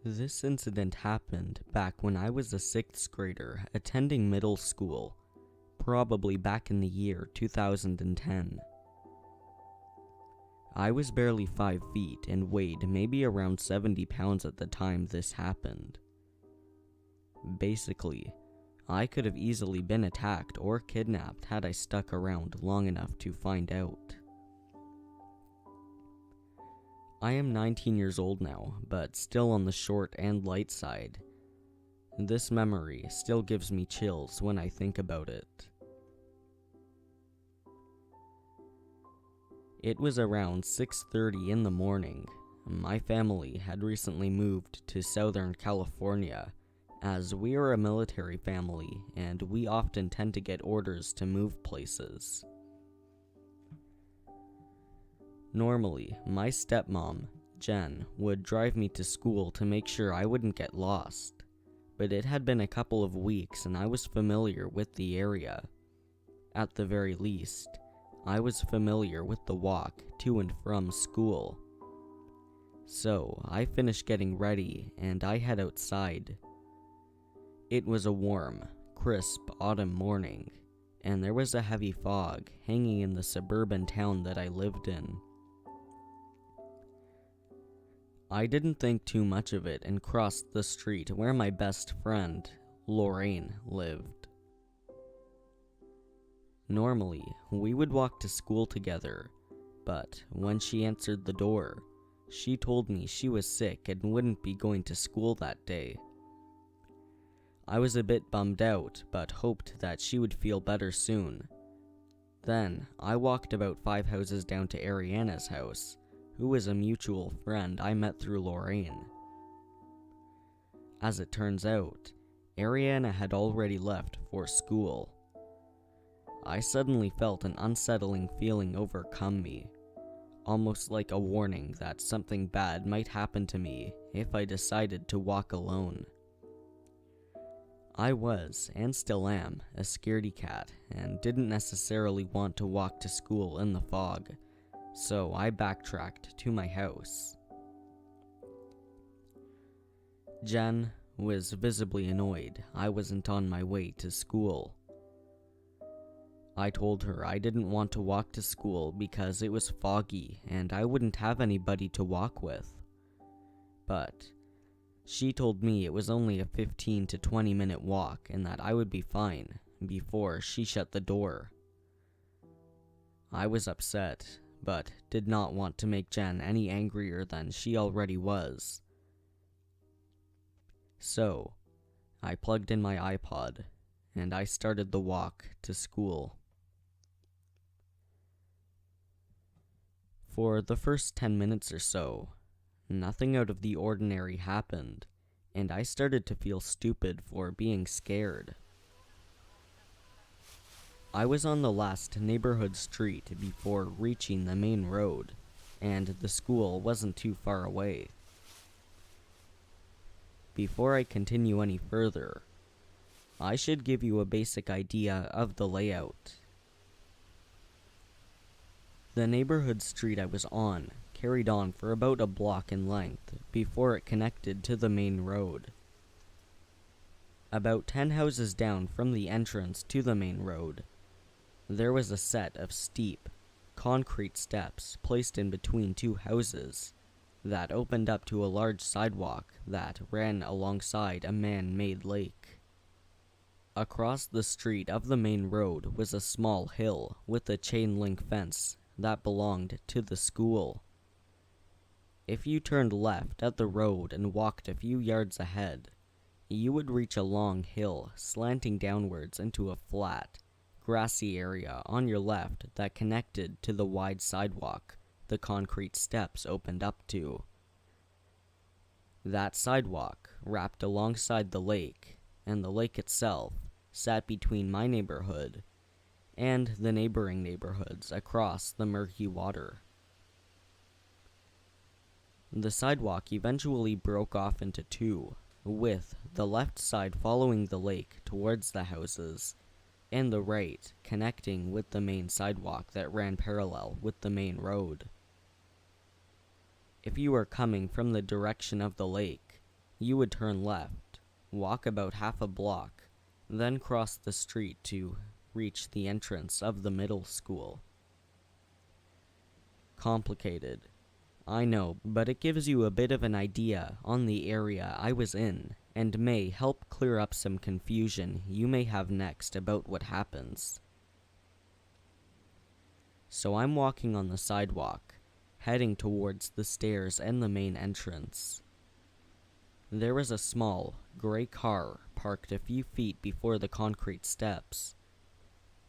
This incident happened back when I was a 6th grader attending middle school, probably back in the year 2010. I was barely 5 feet and weighed maybe around 70 pounds at the time this happened. Basically, I could have easily been attacked or kidnapped had I stuck around long enough to find out. I am 19 years old now, but still on the short and light side. This memory still gives me chills when I think about it. It was around 6:30 in the morning. My family had recently moved to Southern California, as we are a military family and we often tend to get orders to move places. Normally, my stepmom, Jen, would drive me to school to make sure I wouldn't get lost, but it had been a couple of weeks and I was familiar with the area. At the very least, I was familiar with the walk to and from school. So, I finished getting ready and I head outside. It was a warm, crisp autumn morning, and there was a heavy fog hanging in the suburban town that I lived in. I didn't think too much of it and crossed the street where my best friend, Lorraine, lived. Normally, we would walk to school together, but when she answered the door, she told me she was sick and wouldn't be going to school that day. I was a bit bummed out, but hoped that she would feel better soon. Then, I walked about 5 houses down to Ariana's house, who was a mutual friend I met through Lorraine. As it turns out, Ariana had already left for school. I suddenly felt an unsettling feeling overcome me, almost like a warning that something bad might happen to me if I decided to walk alone. I was, and still am, a scaredy cat and didn't necessarily want to walk to school in the fog, so I backtracked to my house. Jen was visibly annoyed I wasn't on my way to school. I told her I didn't want to walk to school because it was foggy and I wouldn't have anybody to walk with. But she told me it was only a 15 to 20 minute walk and that I would be fine before she shut the door. I was upset, but did not want to make Jen any angrier than she already was. So, I plugged in my iPod, and I started the walk to school. For the first 10 minutes or so, nothing out of the ordinary happened, and I started to feel stupid for being scared. I was on the last neighborhood street before reaching the main road, and the school wasn't too far away. Before I continue any further, I should give you a basic idea of the layout. The neighborhood street I was on carried on for about a block in length before it connected to the main road. About 10 houses down from the entrance to the main road, there was a set of steep, concrete steps placed in between 2 houses that opened up to a large sidewalk that ran alongside a man-made lake. Across the street of the main road was a small hill with a chain-link fence that belonged to the school. If you turned left at the road and walked a few yards ahead, you would reach a long hill slanting downwards into a flat, grassy area on your left that connected to the wide sidewalk the concrete steps opened up to. That sidewalk wrapped alongside the lake, and the lake itself sat between my neighborhood and the neighboring neighborhoods across the murky water. The sidewalk eventually broke off into 2, with the left side following the lake towards the houses, and the right connecting with the main sidewalk that ran parallel with the main road. If you were coming from the direction of the lake, You would turn left, walk about half a block, then cross the street to reach the entrance of the middle school. Complicated, I know, but it gives you a bit of an idea on the area I was in, and may help clear up some confusion you may have next about what happens. So I'm walking on the sidewalk, heading towards the stairs and the main entrance. There was a small, gray car parked a few feet before the concrete steps,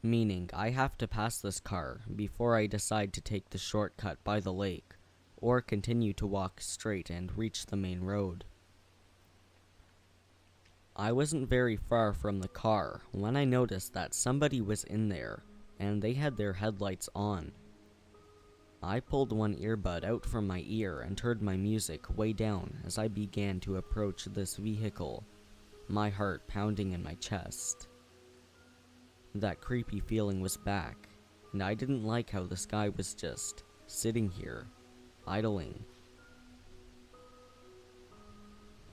meaning I have to pass this car before I decide to take the shortcut by the lake, or continue to walk straight and reach the main road. I wasn't very far from the car when I noticed that somebody was in there, and they had their headlights on. I pulled one earbud out from my ear and turned my music way down as I began to approach this vehicle, my heart pounding in my chest. That creepy feeling was back, and I didn't like how this guy was just sitting here, idling.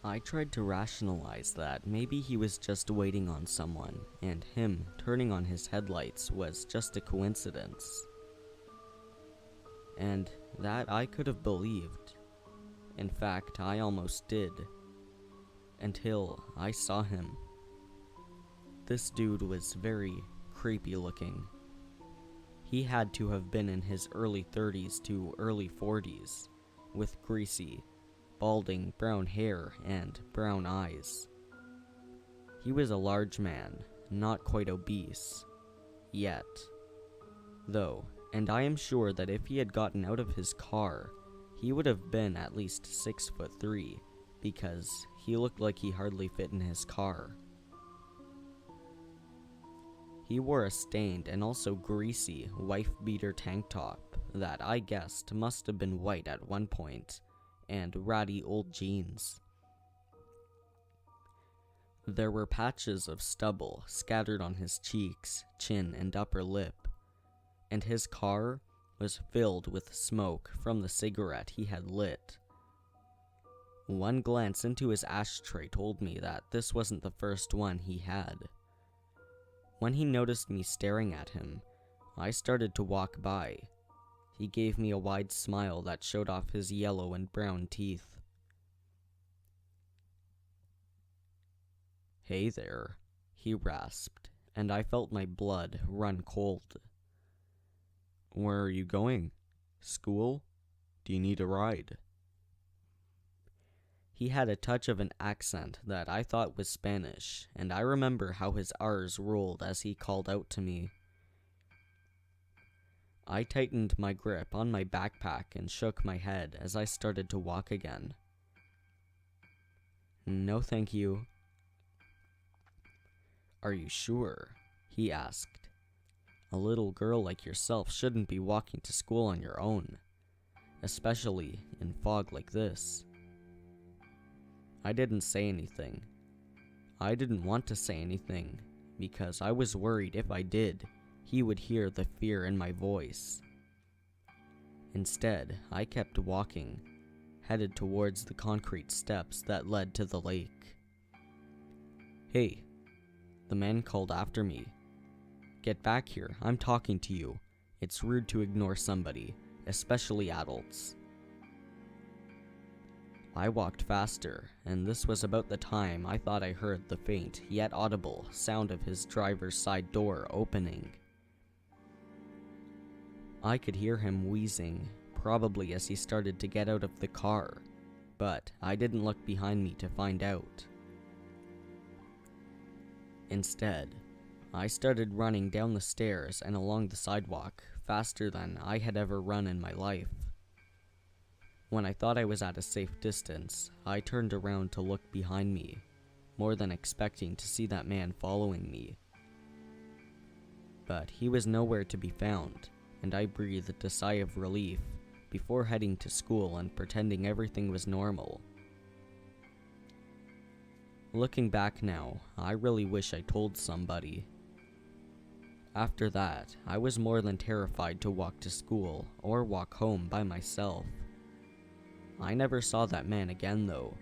I tried to rationalize that maybe he was just waiting on someone, and him turning on his headlights was just a coincidence. And that I could have believed. In fact, I almost did. Until I saw him. This dude was very creepy looking. He had to have been in his early 30s to early 40s, with greasy, balding brown hair and brown eyes. He was a large man, not quite obese, yet, though, and I am sure that if he had gotten out of his car, he would have been at least 6'3", because he looked like he hardly fit in his car. He wore a stained and also greasy wife-beater tank top that I guessed must have been white at one point, and ratty old jeans. There were patches of stubble scattered on his cheeks, chin, and upper lip, and his car was filled with smoke from the cigarette he had lit. One glance into his ashtray told me that this wasn't the first one he had. When he noticed me staring at him, I started to walk by. He gave me a wide smile that showed off his yellow and brown teeth. "Hey there," he rasped, and I felt my blood run cold. "Where are you going? School? Do you need a ride?" He had a touch of an accent that I thought was Spanish, and I remember how his R's rolled as he called out to me. I tightened my grip on my backpack and shook my head as I started to walk again. "No, thank you." "Are you sure?" he asked. "A little girl like yourself shouldn't be walking to school on your own, especially in fog like this." I didn't say anything. I didn't want to say anything, because I was worried if I did, he would hear the fear in my voice. Instead, I kept walking, headed towards the concrete steps that led to the lake. "Hey," the man called after me. "Get back here, I'm talking to you. It's rude to ignore somebody, especially adults." I walked faster, and this was about the time I thought I heard the faint, yet audible, sound of his driver's side door opening. I could hear him wheezing, probably as he started to get out of the car, but I didn't look behind me to find out. Instead, I started running down the stairs and along the sidewalk faster than I had ever run in my life. When I thought I was at a safe distance, I turned around to look behind me, more than expecting to see that man following me. But he was nowhere to be found, and I breathed a sigh of relief before heading to school and pretending everything was normal. Looking back now, I really wish I told somebody. After that, I was more than terrified to walk to school or walk home by myself. I never saw that man again though,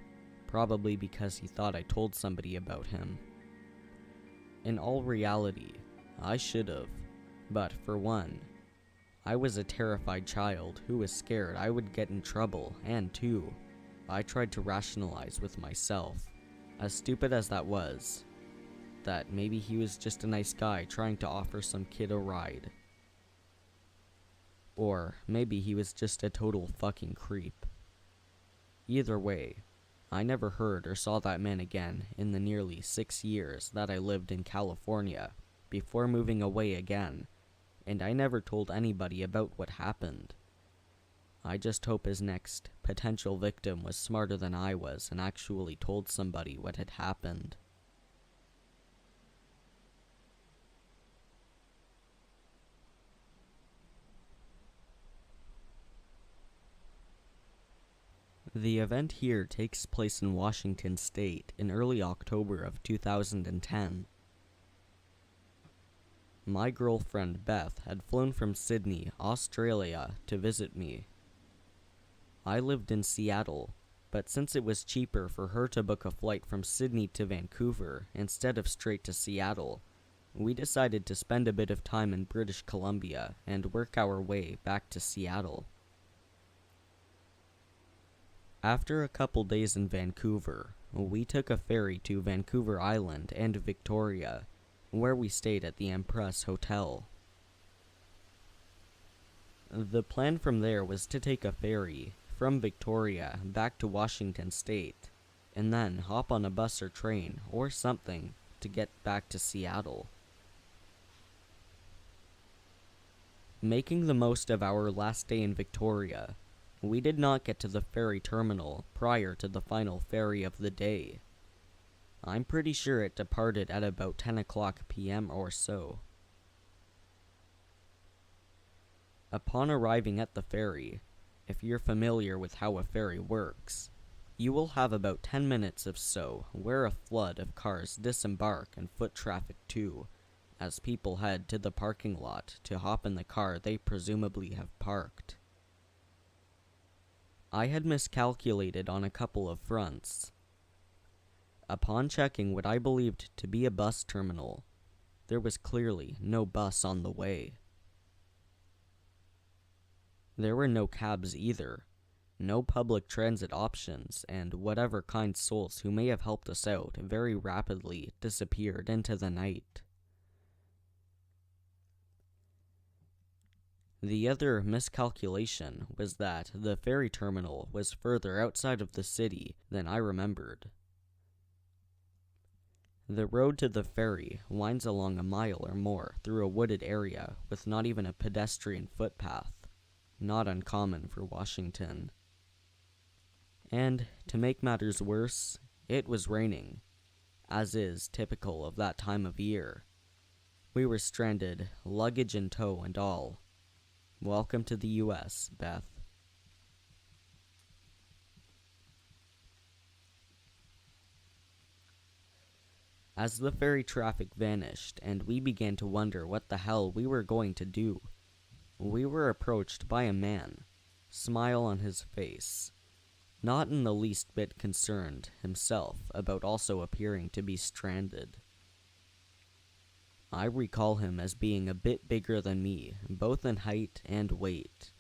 probably because he thought I told somebody about him. In all reality, I should've, but for one, I was a terrified child who was scared I would get in trouble, and two, I tried to rationalize with myself, as stupid as that was, that maybe he was just a nice guy trying to offer some kid a ride. Or maybe he was just a total fucking creep. Either way, I never heard or saw that man again in the nearly 6 years that I lived in California before moving away again, and I never told anybody about what happened. I just hope his next potential victim was smarter than I was and actually told somebody what had happened. The event here takes place in Washington State in early October of 2010. My girlfriend Beth had flown from Sydney, Australia to visit me. I lived in Seattle, but since it was cheaper for her to book a flight from Sydney to Vancouver instead of straight to Seattle, we decided to spend a bit of time in British Columbia and work our way back to Seattle. After a couple days in Vancouver, we took a ferry to Vancouver Island and Victoria, where we stayed at the Empress Hotel. The plan from there was to take a ferry from Victoria back to Washington State, and then hop on a bus or train or something to get back to Seattle. Making the most of our last day in Victoria, we did not get to the ferry terminal prior to the final ferry of the day. I'm pretty sure it departed at about 10 o'clock p.m. or so. Upon arriving at the ferry, if you're familiar with how a ferry works, you will have about 10 minutes or so where a flood of cars disembark and foot traffic too, as people head to the parking lot to hop in the car they presumably have parked. I had miscalculated on a couple of fronts. Upon checking what I believed to be a bus terminal, there was clearly no bus on the way. There were no cabs either, no public transit options, and whatever kind souls who may have helped us out very rapidly disappeared into the night. The other miscalculation was that the ferry terminal was further outside of the city than I remembered. The road to the ferry winds along a mile or more through a wooded area with not even a pedestrian footpath, not uncommon for Washington. And, to make matters worse, it was raining, as is typical of that time of year. We were stranded, luggage in tow and all. Welcome to the US, Beth. As the ferry traffic vanished and we began to wonder what the hell we were going to do, we were approached by a man, smile on his face, not in the least bit concerned himself about also appearing to be stranded. I recall him as being a bit bigger than me, both in height and weight,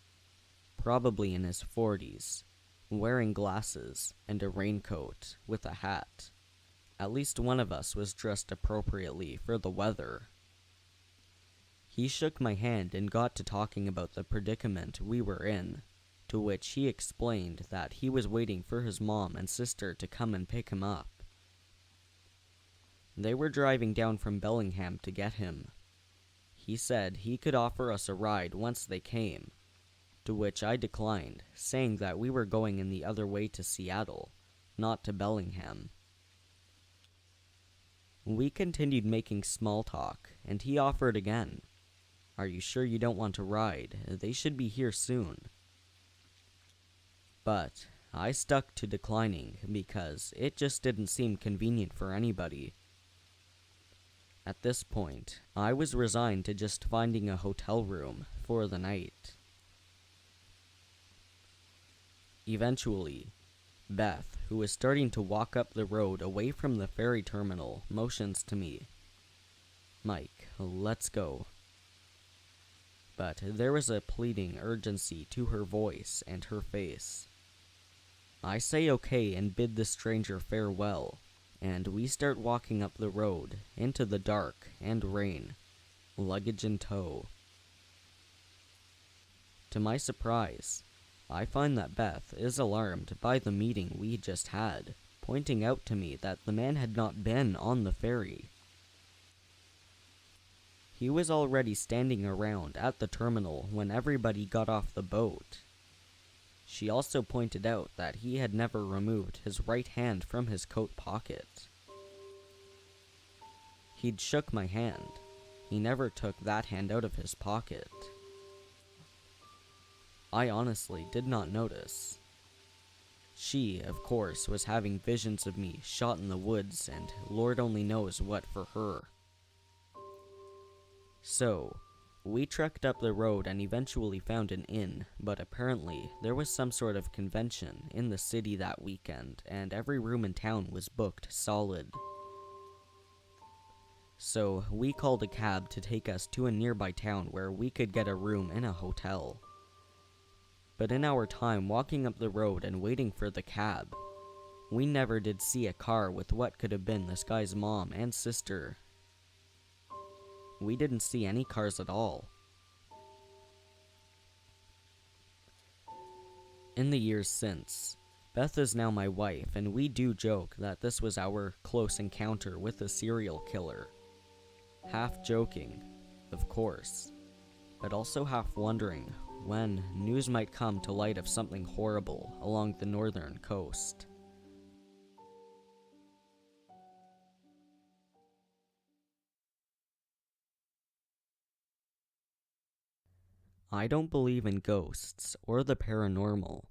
probably in his 40s, wearing glasses and a raincoat with a hat. At least one of us was dressed appropriately for the weather. He shook my hand and got to talking about the predicament we were in, to which he explained that he was waiting for his mom and sister to come and pick him up. They were driving down from Bellingham to get him. He said he could offer us a ride once they came, to which I declined, saying that we were going in the other way to Seattle, not to Bellingham. We continued making small talk, and he offered again. "Are you sure you don't want to ride? They should be here soon." But I stuck to declining because it just didn't seem convenient for anybody. At this point, I was resigned to just finding a hotel room for the night. Eventually, Beth, who was starting to walk up the road away from the ferry terminal, motions to me. "Mike, let's go." But there was a pleading urgency to her voice and her face. I say okay and bid the stranger farewell, and we start walking up the road, into the dark and rain, luggage in tow. To my surprise, I find that Beth is alarmed by the meeting we just had, pointing out to me that the man had not been on the ferry. He was already standing around at the terminal when everybody got off the boat. She also pointed out that he had never removed his right hand from his coat pocket. He'd shook my hand. He never took that hand out of his pocket. I honestly did not notice. She, of course, was having visions of me shot in the woods, and Lord only knows what for her. So, we trekked up the road and eventually found an inn, but apparently there was some sort of convention in the city that weekend, and every room in town was booked solid. So, we called a cab to take us to a nearby town where we could get a room in a hotel. But in our time walking up the road and waiting for the cab, we never did see a car with what could have been this guy's mom and sister. We didn't see any cars at all. In the years since, Beth is now my wife, and we do joke that this was our close encounter with a serial killer. Half joking, of course, but also half wondering when news might come to light of something horrible along the northern coast. I don't believe in ghosts or the paranormal,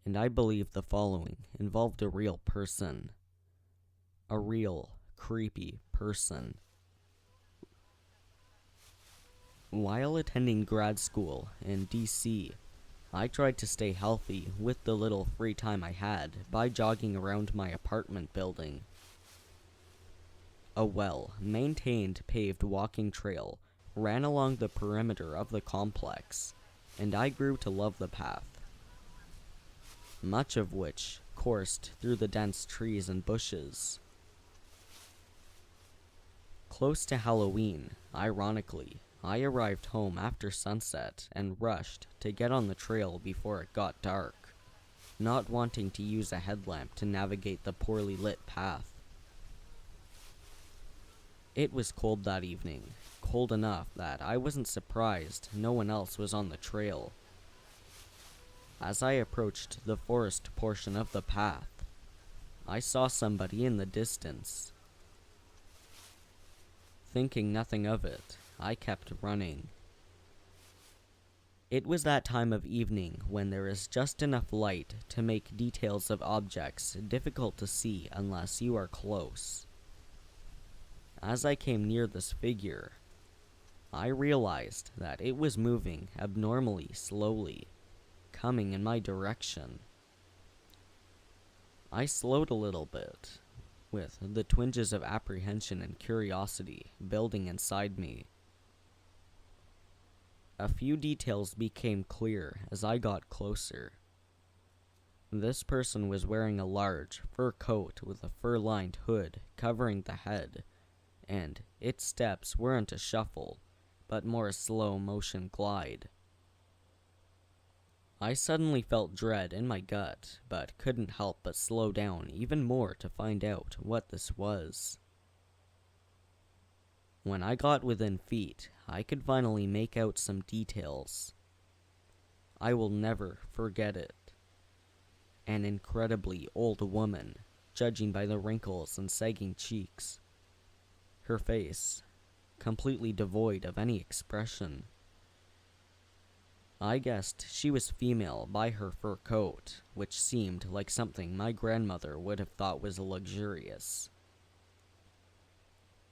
and I believe the following involved a real person. A real, creepy person. While attending grad school in DC, I tried to stay healthy with the little free time I had by jogging around my apartment building. A well-maintained paved walking trail ran along the perimeter of the complex, and I grew to love the path, much of which coursed through the dense trees and bushes. Close to Halloween, ironically, I arrived home after sunset and rushed to get on the trail before it got dark, not wanting to use a headlamp to navigate the poorly lit path. It was cold that evening, cold enough that I wasn't surprised no one else was on the trail. As I approached the forest portion of the path, I saw somebody in the distance. Thinking nothing of it, I kept running. It was that time of evening when there is just enough light to make details of objects difficult to see unless you are close. As I came near this figure, I realized that it was moving abnormally slowly, coming in my direction. I slowed a little bit, with the twinges of apprehension and curiosity building inside me. A few details became clear as I got closer. This person was wearing a large fur coat with a fur-lined hood covering the head, and its steps weren't a shuffle, but more a slow-motion glide. I suddenly felt dread in my gut, but couldn't help but slow down even more to find out what this was. When I got within feet, I could finally make out some details. I will never forget it. An incredibly old woman, judging by the wrinkles and sagging cheeks. Her face, completely devoid of any expression. I guessed she was female by her fur coat, which seemed like something my grandmother would have thought was luxurious.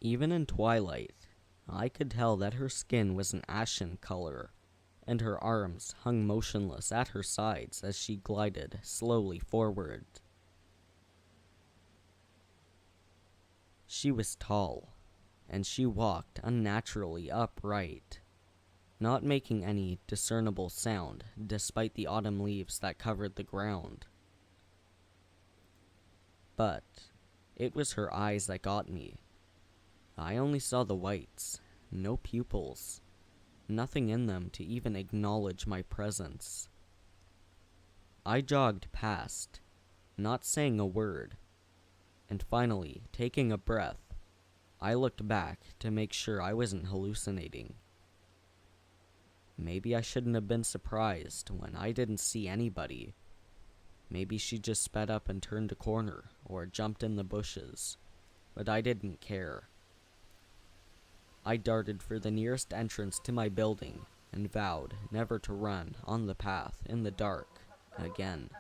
Even in twilight, I could tell that her skin was an ashen color, and her arms hung motionless at her sides as she glided slowly forward. She was tall, and she walked unnaturally upright, not making any discernible sound despite the autumn leaves that covered the ground. But it was her eyes that got me. I only saw the whites, no pupils, nothing in them to even acknowledge my presence. I jogged past, not saying a word, and finally, taking a breath, I looked back to make sure I wasn't hallucinating. Maybe I shouldn't have been surprised when I didn't see anybody. Maybe she just sped up and turned a corner, or jumped in the bushes, but I didn't care. I darted for the nearest entrance to my building and vowed never to run on the path in the dark again.